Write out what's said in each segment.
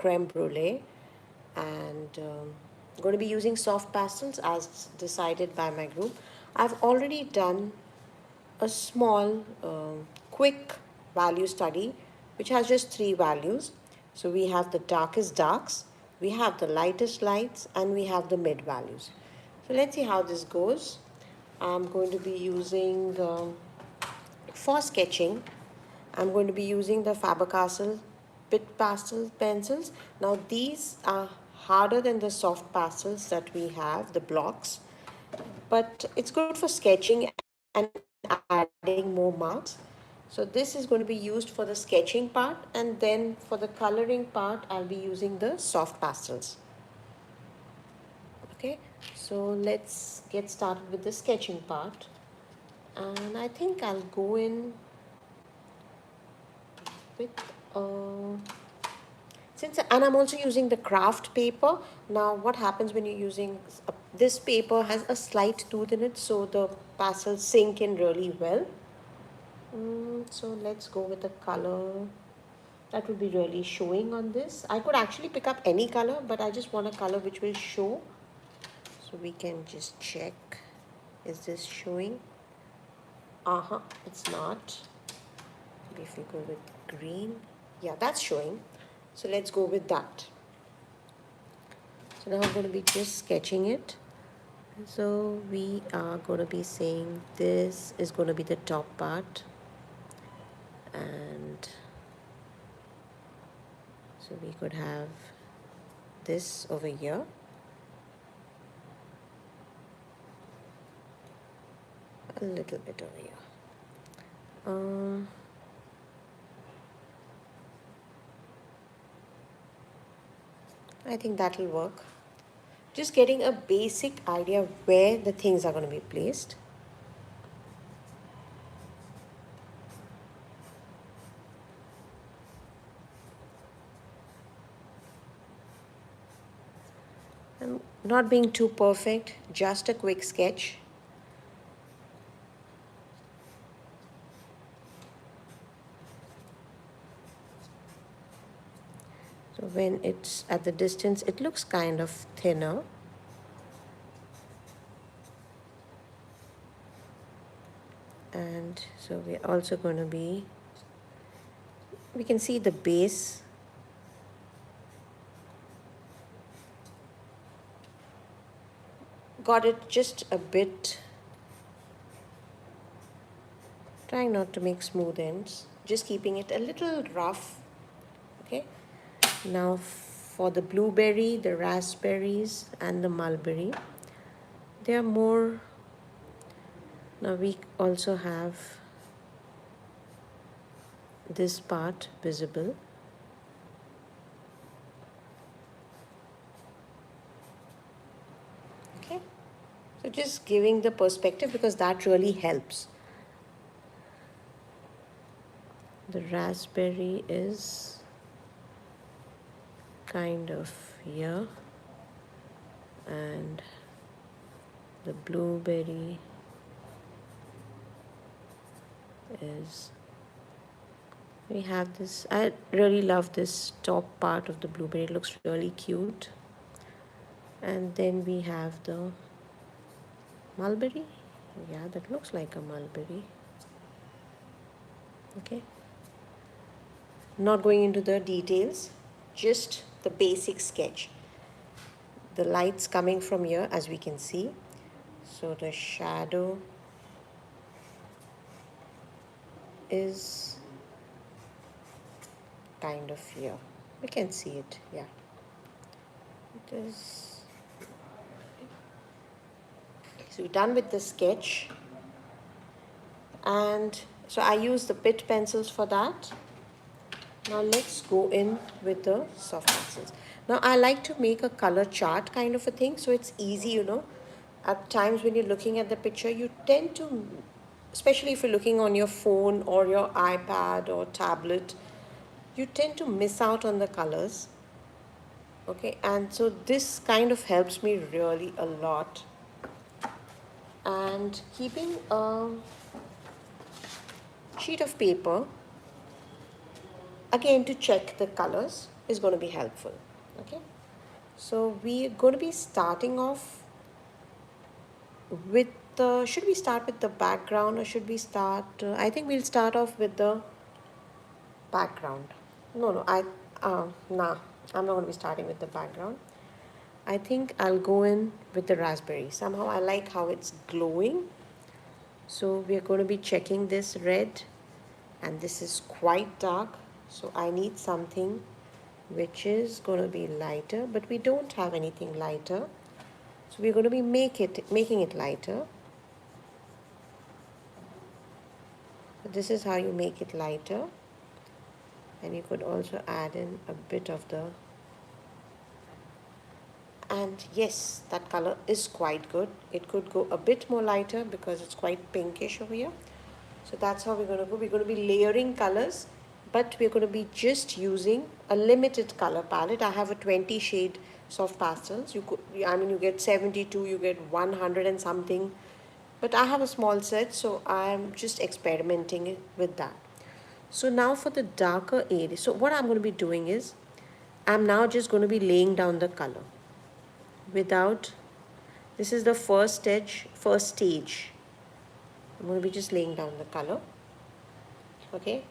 creme brulee, and I'm going to be using soft pastels as decided by my group. I've already done a small, quick value study which has just three values. So we have the darkest darks, we have the lightest lights, and we have the mid values. So let's see how this goes. I'm going to be using, for sketching, I'm going to be using the Faber-Castell Bit Pastel pencils. Now these are harder than the soft pastels that we have, the blocks, but it's good for sketching and adding more marks. So this is going to be used for the sketching part, and then for the coloring part I'll be using the soft pastels. Okay, so let's get started with the sketching part, and I think I'll go in with and I'm also using the craft paper. Now what happens when you're using this paper has a slight tooth in it, so the pastels sink in really well. So let's go with the color that will be really showing on this. I could actually pick up any color, but I just want a color which will show. So we can just check, is this showing? It's not. Maybe if we go with green, yeah, that's showing. So let's go with that. So now I'm going to be just sketching it. So we are going to be saying this is going to be the top part, and so we could have this over here. A little bit over here. I think that will work. Just getting a basic idea where the things are going to be placed. I'm not being too perfect, just a quick sketch. So when it's at the distance, it looks kind of thinner. And so we're also going to be, we can see the base. Got it just a bit. Trying not to make smooth ends, just keeping it a little rough. Okay. Now for the blueberry, the raspberries, and the mulberry, they are more. Now we also have this part visible. Okay, so just giving the perspective because that really helps. The raspberry is kind of here, and the blueberry is, we have this. I really love this top part of the blueberry. It looks really cute. And then we have the mulberry. Yeah, that looks like a mulberry. Okay, not going into the details, just the basic sketch. The light's coming from here, as we can see. So the shadow is kind of here. We can see it, yeah. It is. So we're done with the sketch. And so I use the pit pencils for that. Now let's go in with the soft pencils. Now I like to make a color chart kind of a thing, so it's easy, you know. At times when you're looking at the picture, you tend to, especially if you're looking on your phone or your iPad or tablet, you tend to miss out on the colors. Okay, and so this kind of helps me really a lot. And keeping a sheet of paper, again, to check the colors. is going to be helpful. Okay, so we're going to be starting off with the, should we start with the background or should we start, I think we'll start off with the background. Nah, I'm not going to be starting with the background. I think I'll go in with the raspberry. Somehow I like how it's glowing. So we're going to be checking this red, and this is quite dark. So I need something which is going to be lighter, but we don't have anything lighter. So we're going to be making it lighter. So this is how you make it lighter. And you could also add in a bit of the, and yes, that color is quite good. It could go a bit more lighter because it's quite pinkish over here. So that's how we're going to go. We're going to be layering colors, but we're going to be just using a limited color palette. I have a 20 shade soft pastels. You could, I mean, you get 72, you get 100 and something, but I have a small set, so I'm just experimenting with that. So now for the darker area, so what I'm going to be doing is, I'm now just going to be laying down the color without, this is the first stage. I'm going to be just laying down the color, okay,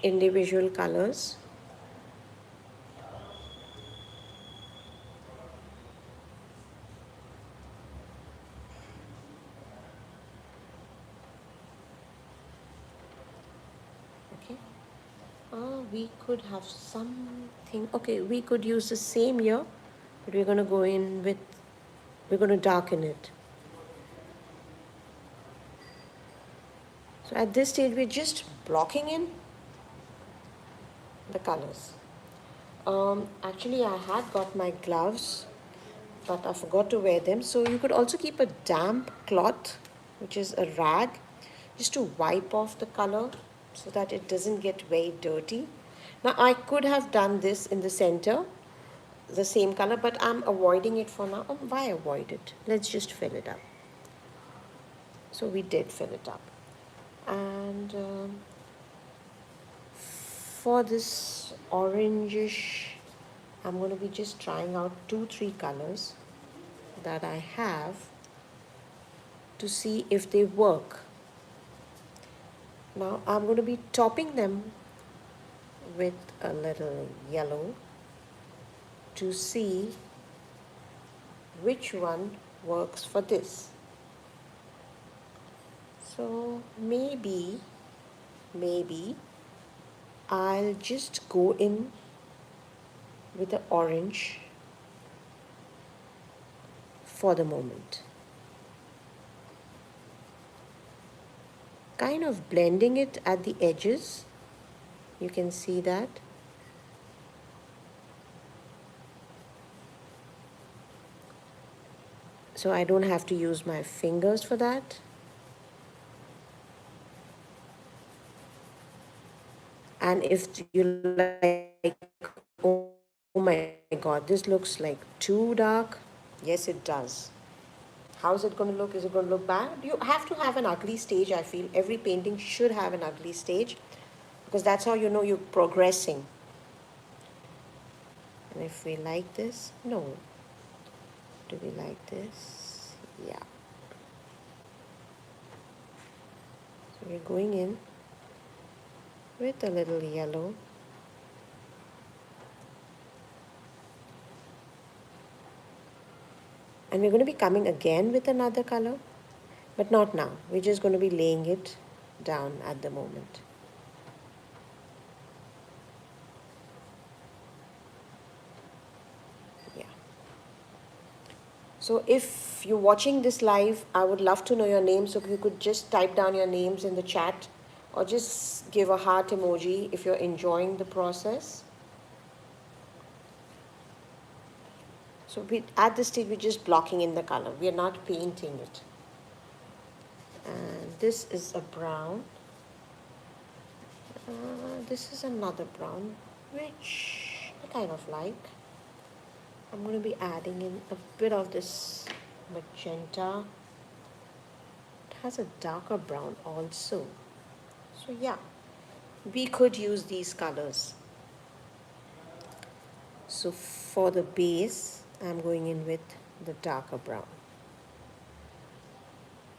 individual colors. Okay, we could have something, okay, we could use the same here, but we're going to go in with, we're going to darken it. So at this stage we're just blocking in the colors. Actually I had got my gloves, but I forgot to wear them. So you could also keep a damp cloth, which is a rag, just to wipe off the color so that it doesn't get very dirty. Now I could have done this in the center, the same color, but I'm avoiding it for now. Why avoid it? Let's just fill it up. So we did fill it up. And for this orangish, I'm going to be just trying out 2-3 colors that I have to see if they work. Now I'm going to be topping them with a little yellow to see which one works for this. So maybe I'll just go in with the orange for the moment. Kind of blending it at the edges. You can see that. So I don't have to use my fingers for that. And if you like, oh my God, this looks like too dark. Yes, it does. How's it going to look? Is it going to look bad? You have to have an ugly stage, I feel. Every painting should have an ugly stage because that's how you know you're progressing. And if we like this, no. Do we like this? Yeah. So we're going in with a little yellow. And we're going to be coming again with another color, but not now. We're just going to be laying it down at the moment. Yeah. So if you're watching this live, I would love to know your name. So if you could just type down your names in the chat or just give a heart emoji if you're enjoying the process. So at this stage, we're just blocking in the color. We are not painting it. And this is a brown. This is another brown, which I kind of like. I'm going to be adding in a bit of this magenta. It has a darker brown also. So yeah, we could use these colors. So for the base, I'm going in with the darker brown.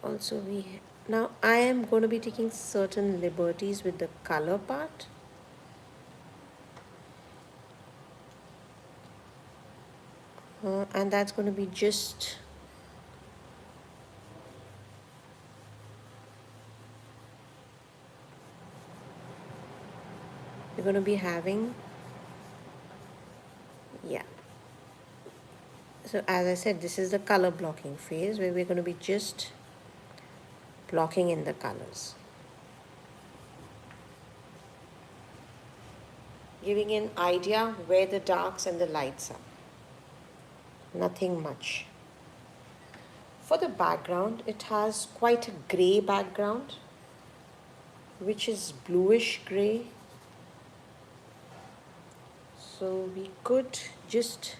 Also now I am going to be taking certain liberties with the color part. And that's going to be just we're going to be having, yeah. So as I said, this is the color blocking phase where we're going to be just blocking in the colors, giving an idea where the darks and the lights are. Nothing much. For the background, it has quite a gray background, which is bluish gray. So we could just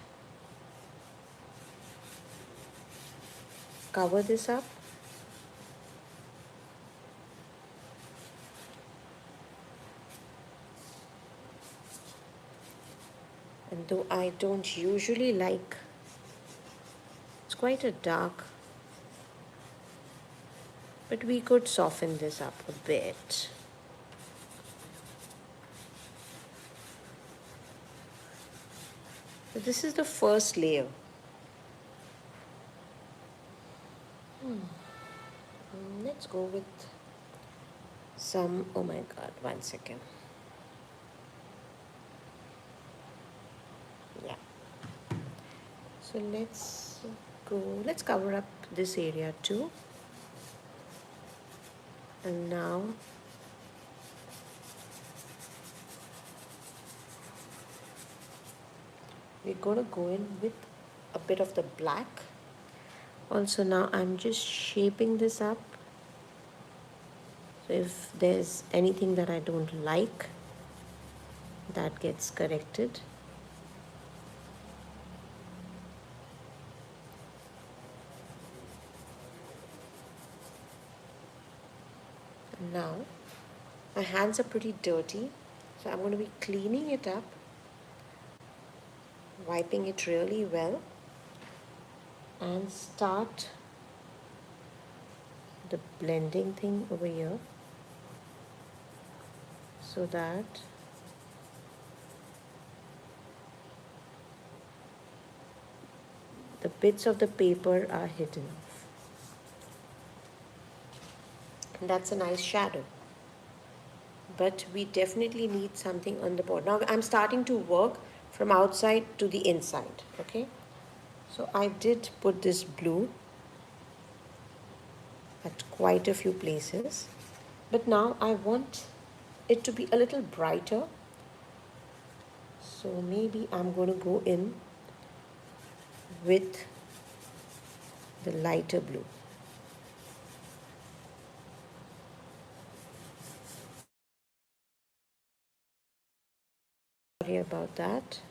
cover this up. And though I don't usually like, it's quite a dark, but we could soften this up a bit. So this is the first layer. Let's go with some, oh my god, 1 second. Yeah. So let's cover up this area too. And now we're going to go in with a bit of the black. Also now I'm just shaping this up. So if there's anything that I don't like, that gets corrected. Now my hands are pretty dirty, so I'm going to be cleaning it up, wiping it really well, and start the blending thing over here so that the bits of the paper are hidden. And that's a nice shadow. But we definitely need something on the board. Now I'm starting to work from outside to the inside, okay? So I did put this blue at quite a few places. But now I want it to be a little brighter. So maybe I'm going to go in with the lighter blue. Sorry about that.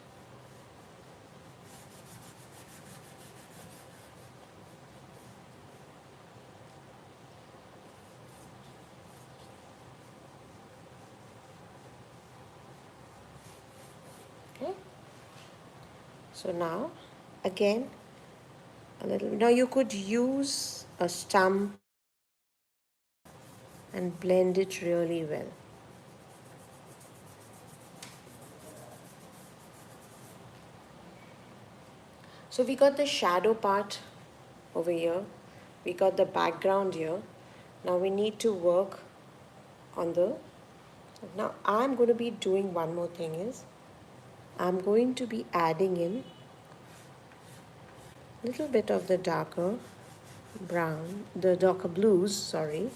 Okay. So now, again, a little. Now you could use a stump and blend it really well. So we got the shadow part over here. We got the background here. Now we need to work on the. Now I'm going to be doing one more thing is I'm going to be adding in a little bit of the darker brown, the darker blues, sorry,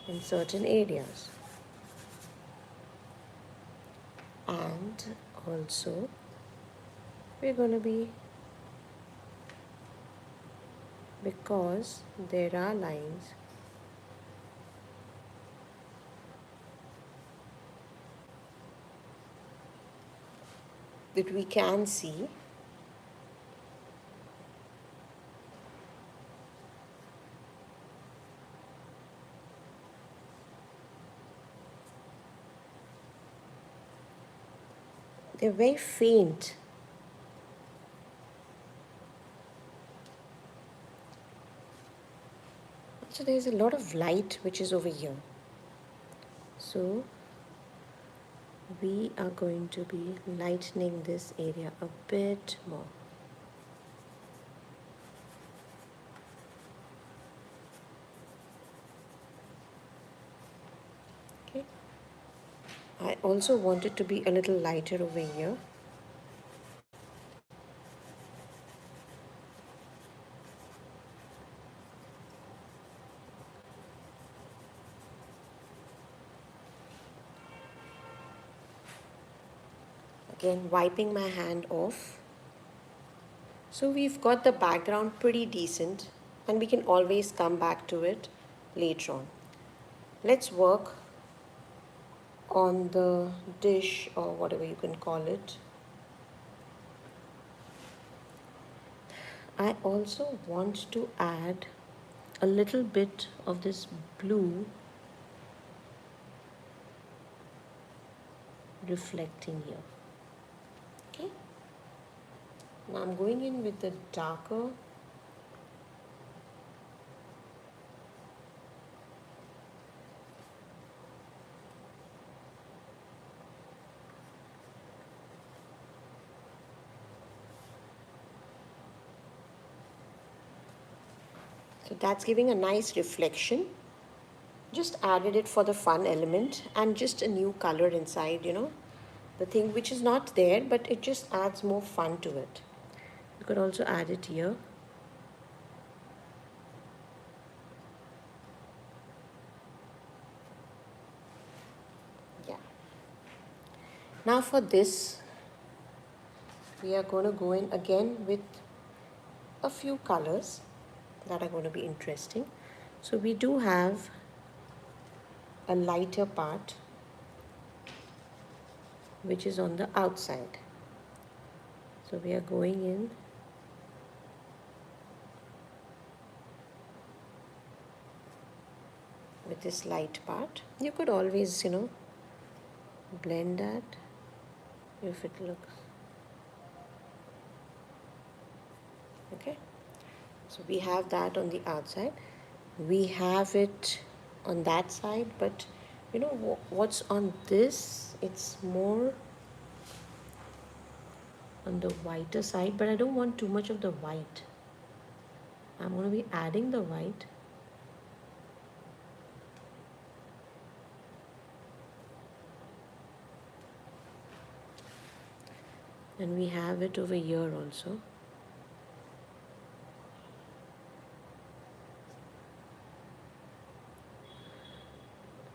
in certain areas. And also we're going to be, because there are lines, that we can see, they're very faint. So there's a lot of light which is over here. So we are going to be lightening this area a bit more. Okay. I also want it to be a little lighter over here. Again, wiping my hand off. So we've got the background pretty decent, and we can always come back to it later on. Let's work on the dish, or whatever you can call it. I also want to add a little bit of this blue reflecting here. Okay. Now I'm going in with the darker. So that's giving a nice reflection. Just added it for the fun element and just a new color inside, the thing which is not there, but it just adds more fun to it. You could also add it here. Yeah. Now for this, we are going to go in again with a few colors that are going to be interesting. So we do have a lighter part which is on the outside. So we are going in with this light part. You could always, blend that if it looks okay. So we have that on the outside. We have it on that side, but what's on this, it's more on the whiter side, but I don't want too much of the white. I'm going to be adding the white. And we have it over here also.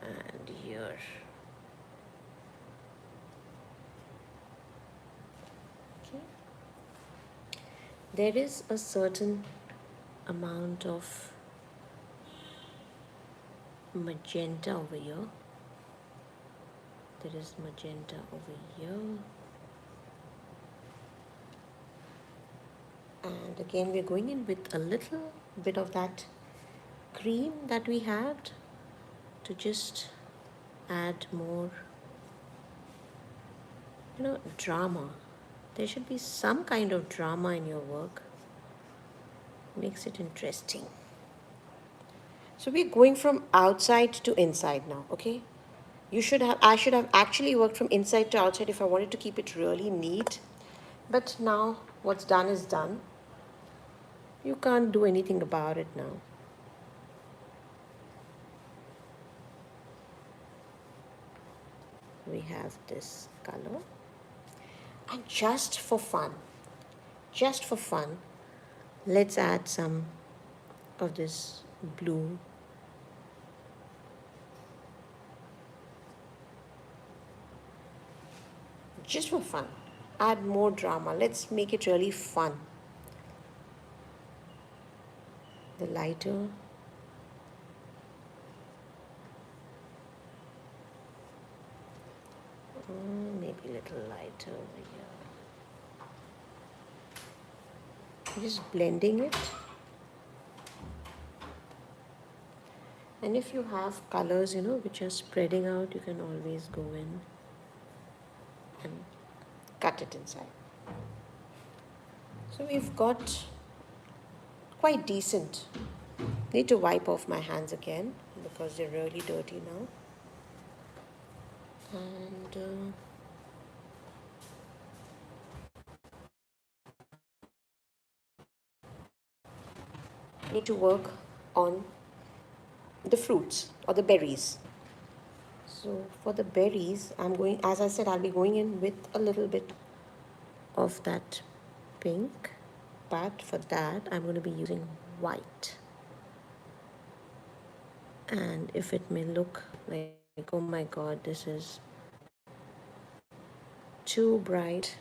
And here. Okay. There is a certain amount of magenta over here. There is magenta over here. And again, we're going in with a little bit of that cream that we had to just add more, drama. There should be some kind of drama in your work. Makes it interesting. So we're going from outside to inside now, okay? I should have actually worked from inside to outside if I wanted to keep it really neat. But now what's done is done. You can't do anything about it now. We have this color. And just for fun, let's add some of this blue. Just for fun. Add more drama. Let's make it really fun. The lighter. Maybe a little lighter over here. Just blending it. And if you have colors, which are spreading out, you can always go in and cut it inside. So we've got quite decent Need to wipe off my hands again because they're really dirty now. And need to work on the fruits or the berries. So for the berries, I'm going, as I said, I'll be going in with a little bit of that pink, but for that I'm going to be using white. And if it may look like, oh my god, this is too bright,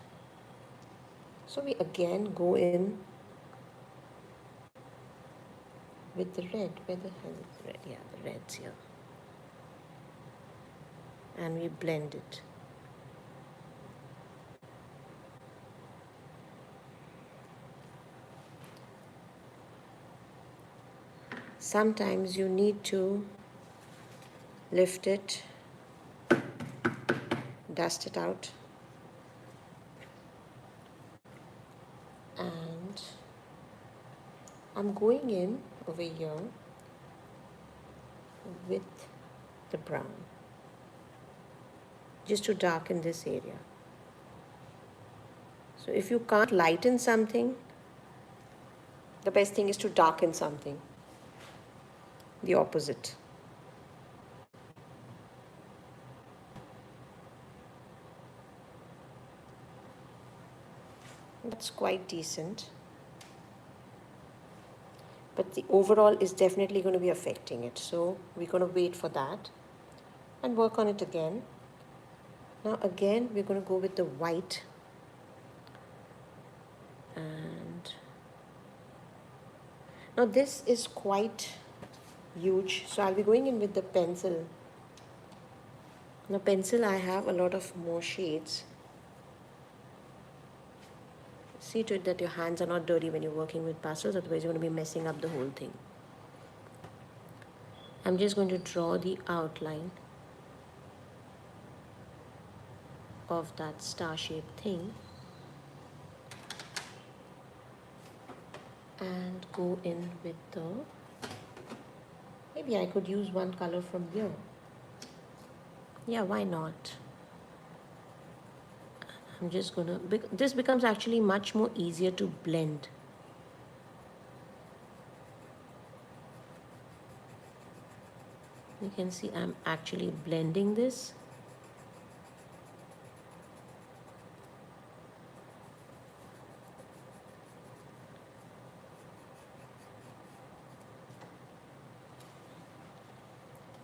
so we again go in with the red. Where the hell is the red? Yeah, the red's here. And we blend it. Sometimes you need to lift it, dust it out, and I'm going in over here with the brown just to darken this area. So if you can't lighten something, the best thing is to darken something, the opposite. That's quite decent, but the overall is definitely going to be affecting it, so we're going to wait for that and work on it again. Now again we're going to go with the white, and now this is quite huge, so I'll be going in with the pencil. Now pencil, I have a lot of more shades. See to it that your hands are not dirty when you're working with pastels, otherwise you're going to be messing up the whole thing. I'm just going to draw the outline of that star-shaped thing and go in with the, maybe I could use one color from here. Yeah, why not? I'm just gonna, this becomes actually much more easier to blend. You can see I'm actually blending this.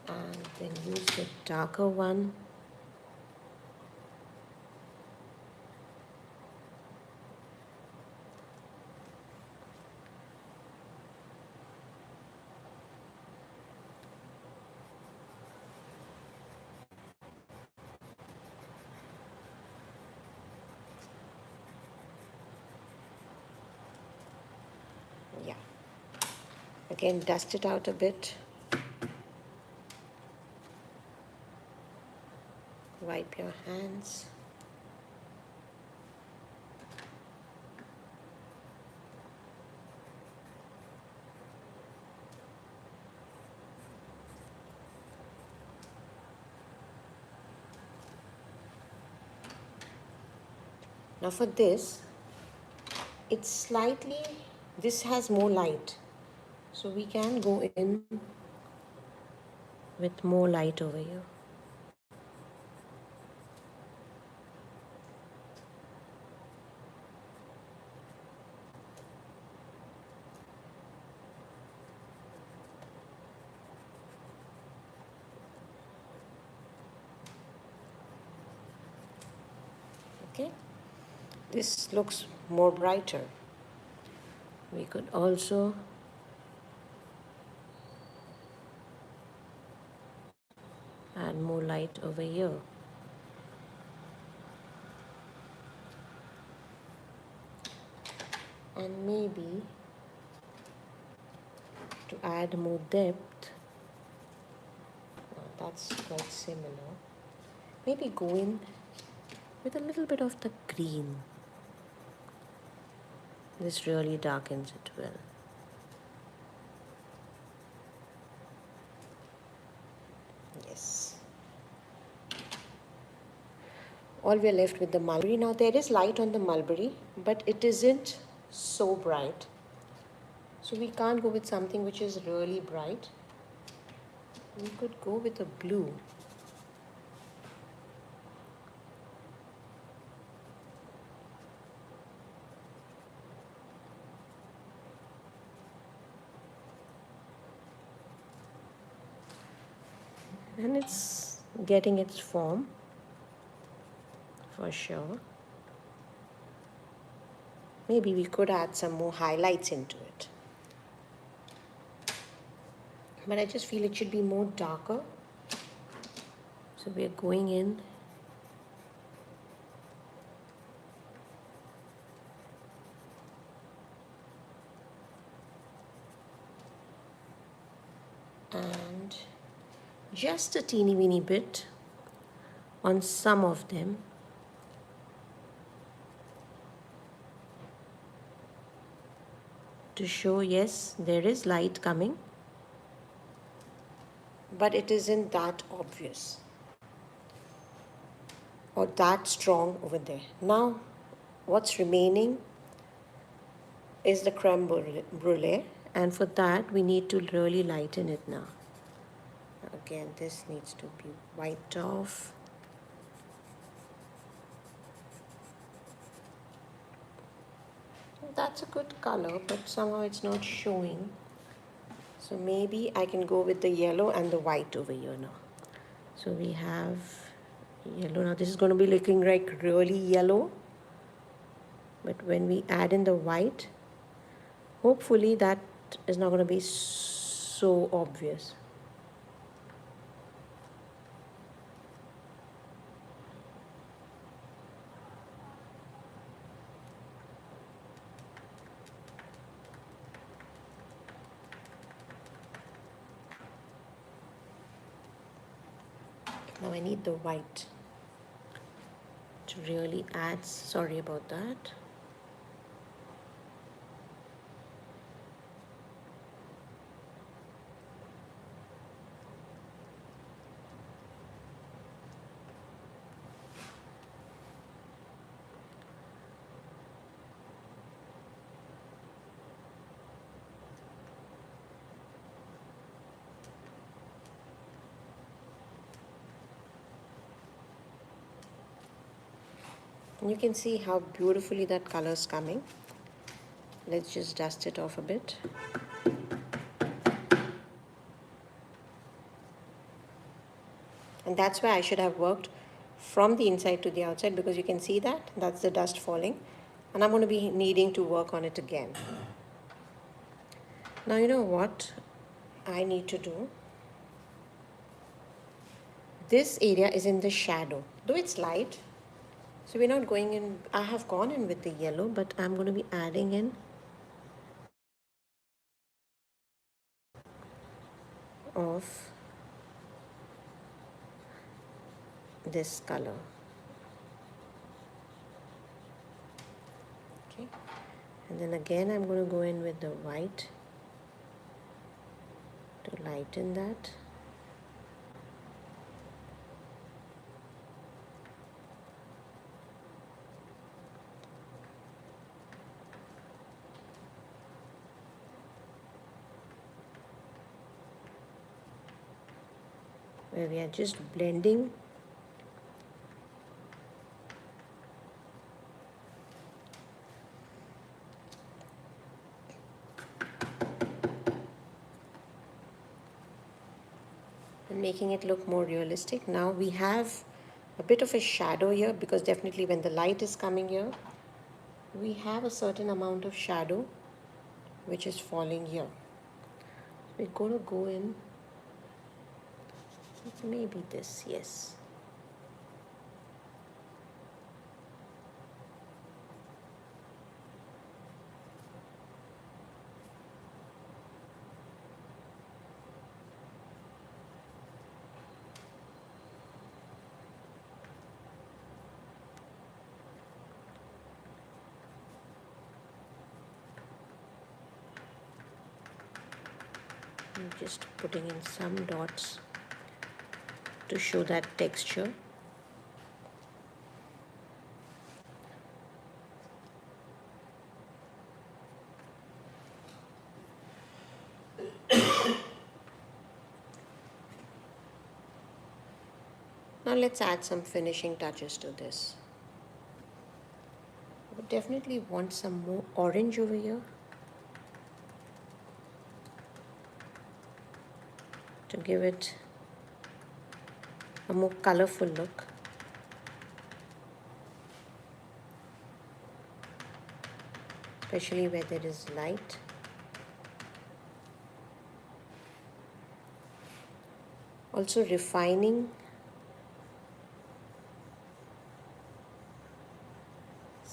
And then use the darker one. Yeah. Again, dust it out a bit. Wipe your hands. Now for this, it's slightly, this has more light, so we can go in with more light over here. Okay, this looks more brighter. We could also add more light over here. And maybe to add more depth, that's quite similar. Maybe go in with a little bit of the green. This really darkens it well. all we are left with the mulberry. Now there is light on the mulberry, but it isn't so bright. So we can't go with something which is really bright. We could go with a blue. And it's getting its form for sure. Maybe we could add some more highlights into it. But I just feel it should be more darker. So we are going in and just a teeny weeny bit on some of them. To show, yes, there is light coming, but it isn't that obvious or that strong over there. Now, what's remaining is the creme brulee, and for that we need to really lighten it now. Again, this needs to be wiped off. That's a good color, but somehow it's not showing. So maybe I can go with the yellow and the white over here now. So we have yellow. Now this is going to be looking like really yellow. But when we add in the white, hopefully that is not going to be so obvious. Now I need the white to really add. Sorry about that. And you can see how beautifully that color is coming. Let's just dust it off a bit. And that's why I should have worked from the inside to the outside, because you can see that that's the dust falling, and I'm going to be needing to work on it again. Now you know what I need to do. This area is in the shadow, though it's light. So we're not going in, I have gone in with the yellow, but I'm going to be adding in of this color. Okay. And then again I'm going to go in with the white to lighten that. Where we are just blending and making it look more realistic. Now we have a bit of a shadow here, because definitely when the light is coming here, we have a certain amount of shadow which is falling here. We're going to go in with maybe this, yes. I'm just putting in some dots to show that texture. Now let's add some finishing touches to this. I would definitely want some more orange over here to give it a more colorful look. Especially where there is light. Also refining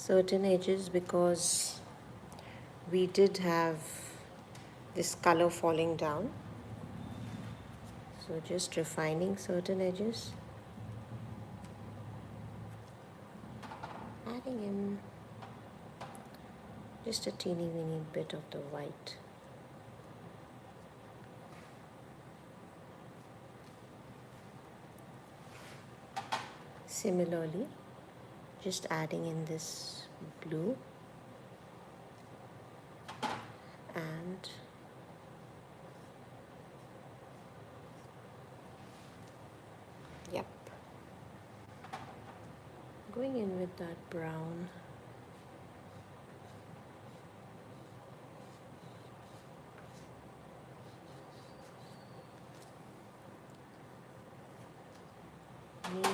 certain edges because we did have this color falling down. So just refining certain edges. Adding in just a teeny weeny bit of the white. Similarly, just adding in this blue and yep, going in with that brown. Maybe,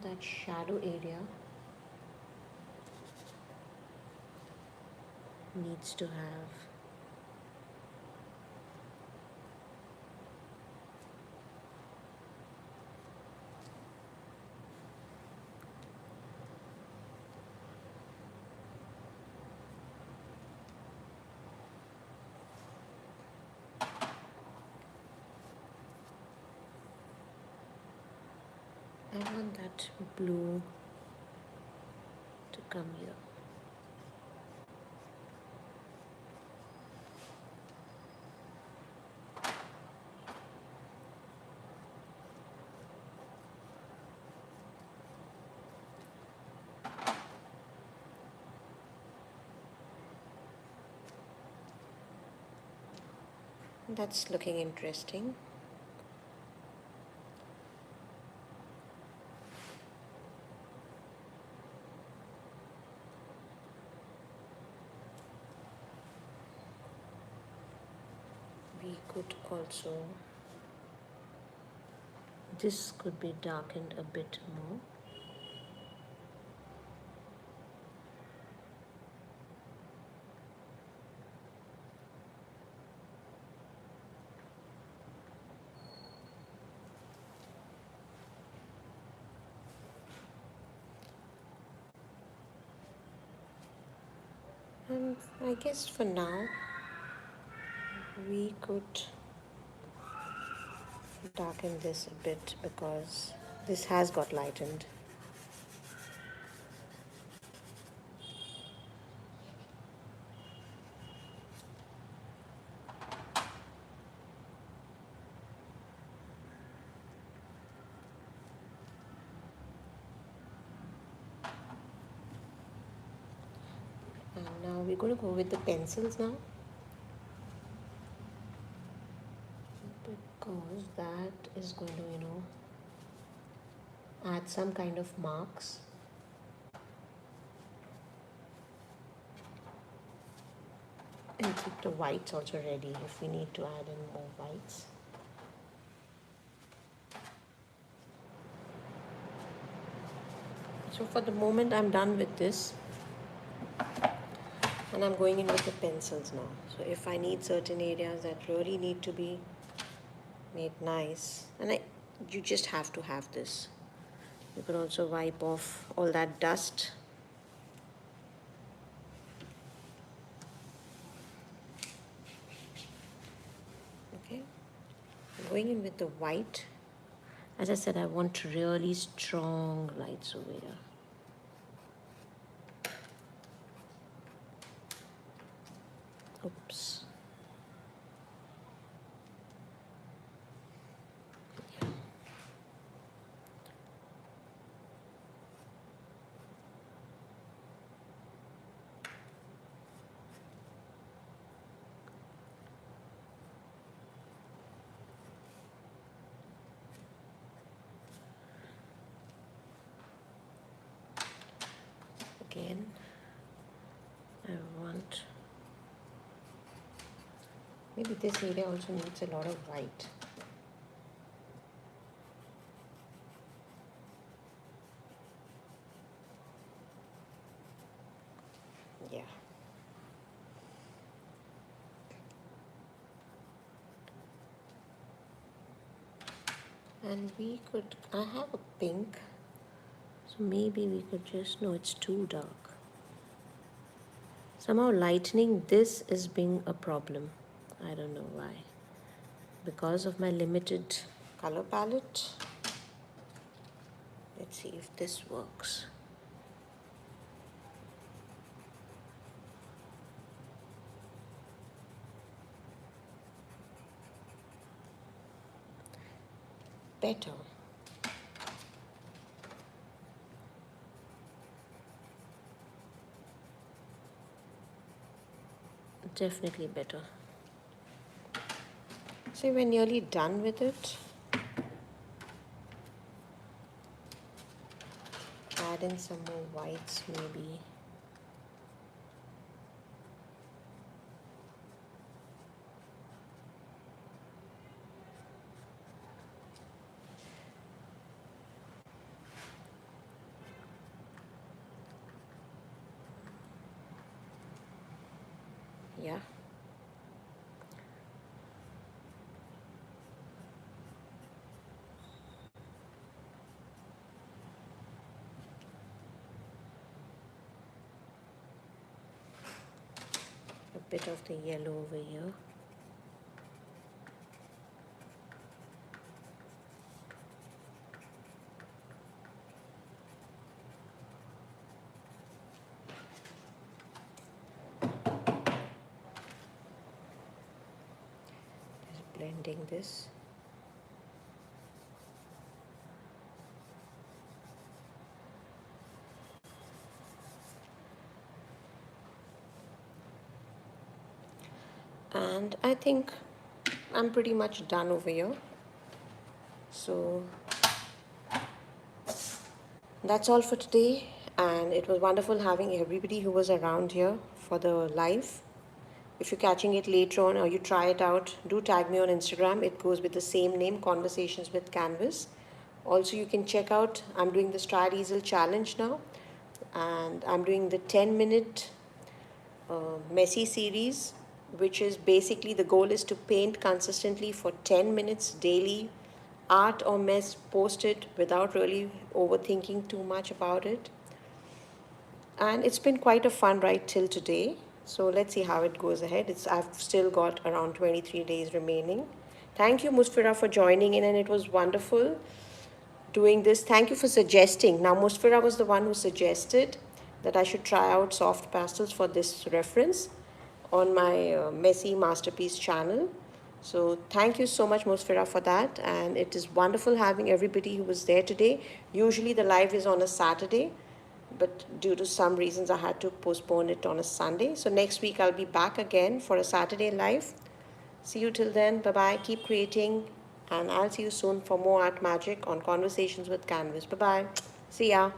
that shadow area needs to have I want that blue to come here. That's looking interesting. We could also, this could be darkened a bit more. And I guess for now, we could darken this a bit because this has got lightened. And now we're going to go with the pencils now, because that is going to, add some kind of marks. And keep the whites also ready if we need to add in more whites. So for the moment I'm done with this. And I'm going in with the pencils now. So if I need certain areas that really need to be made nice, and you just have to have this. You can also wipe off all that dust. Okay, I'm going in with the white. As I said, I want really strong lights over here. Oops. again. I want, maybe this area also needs a lot of white. Yeah. And we could, I have a pink, so maybe we could just, no, it's too dark. Somehow lightening this is being a problem. I don't know why. Because of my limited color palette. Let's see if this works. Better. Definitely better. So we're nearly done with it. Add in some more whites maybe. Yeah. A bit of the yellow over here. Just blending this. And I think I'm pretty much done over here. So that's all for today, and it was wonderful having everybody who was around here for the live. If you're catching it later on or you try it out, do tag me on Instagram. It goes with the same name, Conversations with Canvas. Also, you can check out, I'm doing the Stride Easel Challenge now, and I'm doing the 10-minute messy series, which is basically the goal is to paint consistently for 10 minutes daily, art or mess, post it without really overthinking too much about it. And it's been quite a fun ride till today. So let's see how it goes ahead. I've still got around 23 days remaining. Thank you, Musfira, for joining in, and it was wonderful doing this. Thank you for suggesting. Now, Musfira was the one who suggested that I should try out soft pastels for this reference on my Messy Masterpiece channel. So thank you so much, Musfira, for that. And it is wonderful having everybody who was there today. Usually the live is on a Saturday, but due to some reasons I had to postpone it on a Sunday. So next week I'll be back again for a Saturday live. See you till then. Bye-bye. Keep creating. And I'll see you soon for more art magic on Conversations with Canvas. Bye-bye. See ya.